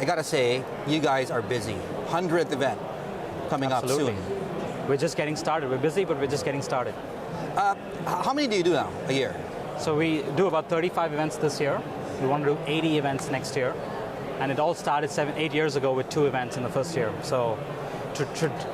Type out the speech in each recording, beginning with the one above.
I gotta say, you guys are busy. 100th event coming Absolutely. up soon. We're just getting started. We're busy, but we're just getting started. How many do you do now a year? So we do about 35 events this year. We want to do 80 events next year. And it all started 8 years ago with 2 events in the first year. So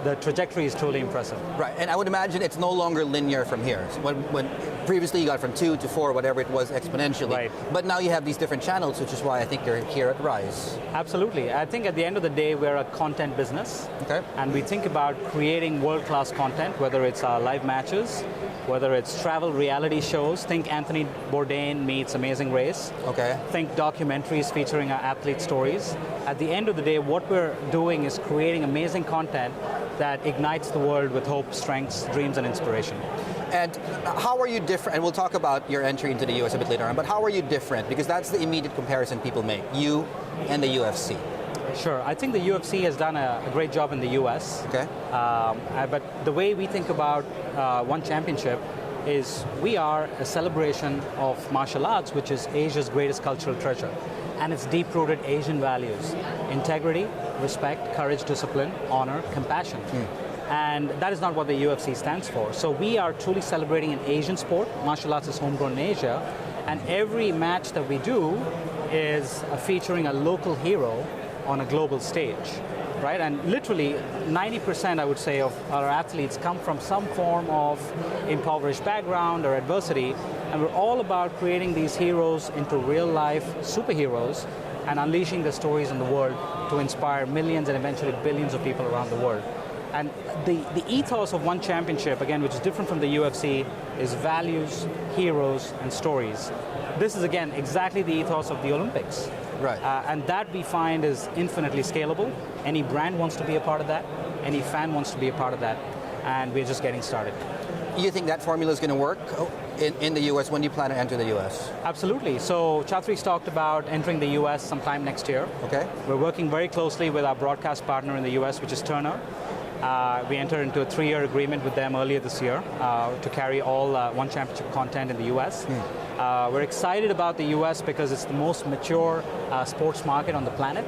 the trajectory is truly impressive. Right, and I would imagine it's no longer linear from here. So when previously you got from 2 to 4, whatever it was, exponentially. Right. But now you have these different channels, which is why I think you're here at Rise. Absolutely. I think at the end of the day, we're a content business. Okay. And we think about creating world-class content, whether it's our live matches, whether it's travel reality shows. Think Anthony Bourdain meets Amazing Race. Okay. Think documentaries featuring our athlete stories. At the end of the day, what we're doing is creating amazing content that ignites the world with hope, strengths, dreams, and inspiration. And how are you different? And we'll talk about your entry into the US a bit later on, but how are you different? Because that's the immediate comparison people make, you and the UFC. Sure, I think the UFC has done a great job in the US. Okay. But the way we think about One Championship is we are a celebration of martial arts, which is Asia's greatest cultural treasure. And it's deep-rooted Asian values: integrity, respect, courage, discipline, honor, compassion. And that is not what the UFC stands for. So we are truly celebrating an Asian sport. Martial arts is homegrown in Asia. And every match that we do is featuring a local hero on a global stage, right? And literally 90%, I would say, of our athletes come from some form of impoverished background or adversity. And we're all about creating these heroes into real-life superheroes and unleashing their stories in the world to inspire millions and eventually billions of people around the world. And the ethos of One Championship, again, which is different from the UFC, is values, heroes, and stories. This is, again, exactly the ethos of the Olympics. Right. And that we find is infinitely scalable. Any brand wants to be a part of that. Any fan wants to be a part of that. And we're just getting started. You think that formula is going to work in the US? When do you plan to enter the US? Absolutely. So Chatri's talked about entering the US sometime next year. Okay. We're working very closely with our broadcast partner in the US, which is Turner. We entered into a 3-year agreement with them earlier this year to carry all One Championship content in the US. We're excited about the US because it's the most mature sports market on the planet.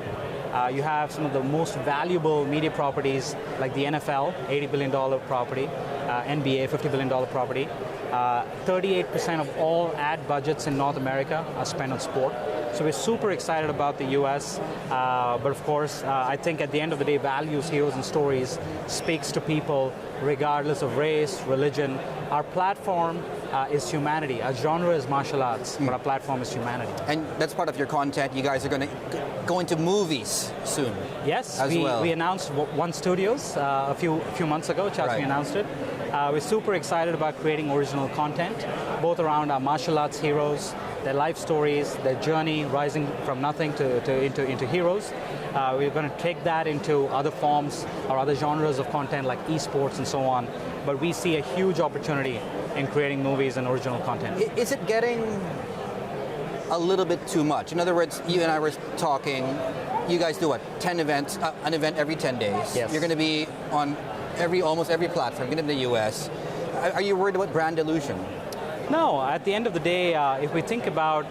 You have some of the most valuable media properties like the NFL, $80 billion property, NBA, $50 billion property. 38% of all ad budgets in North America are spent on sport. So we're super excited about the US, but of course, I think at the end of the day, values, heroes, and stories speaks to people regardless of race, religion. Our platform is humanity. Our genre is martial arts, but our platform is humanity. And that's part of your content. You guys are going to go into movies soon. Yes, well. we announced One Studios a few months ago. Chatri announced it. We're super excited about creating original content, both around our martial arts heroes, their life stories, their journey rising from nothing into heroes. We're going to take that into other forms or other genres of content like esports and so on. But we see a huge opportunity in creating movies and original content. Is it getting a little bit too much? In other words, you and I were talking, you guys do what, 10 events, an event every 10 days. Yes. You're going to be on almost every platform, going to be in the US. Are you worried about brand illusion? No, at the end of the day, if we think about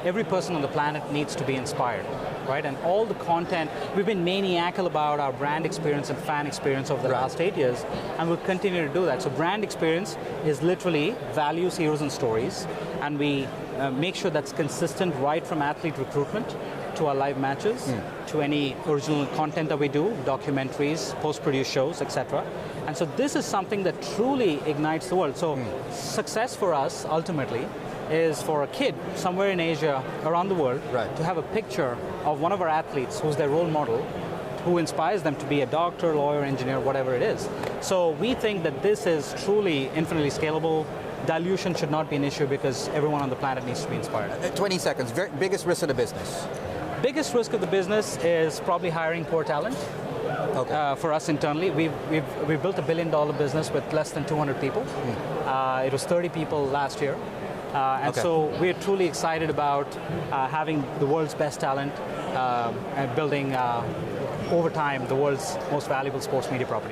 every person on the planet needs to be inspired, right? And all the content, we've been maniacal about our brand experience and fan experience over the last 8 years, and we'll continue to do that. So brand experience is literally values, heroes, and stories, and we make sure that's consistent right from athlete recruitment to our live matches, to any original content that we do, documentaries, post-produced shows, etc. And so this is something that truly ignites the world. So success for us, ultimately, is for a kid somewhere in Asia, around the world, to have a picture of one of our athletes who's their role model, who inspires them to be a doctor, lawyer, engineer, whatever it is. So we think that this is truly infinitely scalable. Dilution should not be an issue because everyone on the planet needs to be inspired. 20 seconds, biggest risk of the business? Biggest risk of the business is probably hiring poor talent. For us internally, we've built $1 billion business with less than 200 people. It was 30 people last year. So we're truly excited about having the world's best talent and building, over time, the world's most valuable sports media property.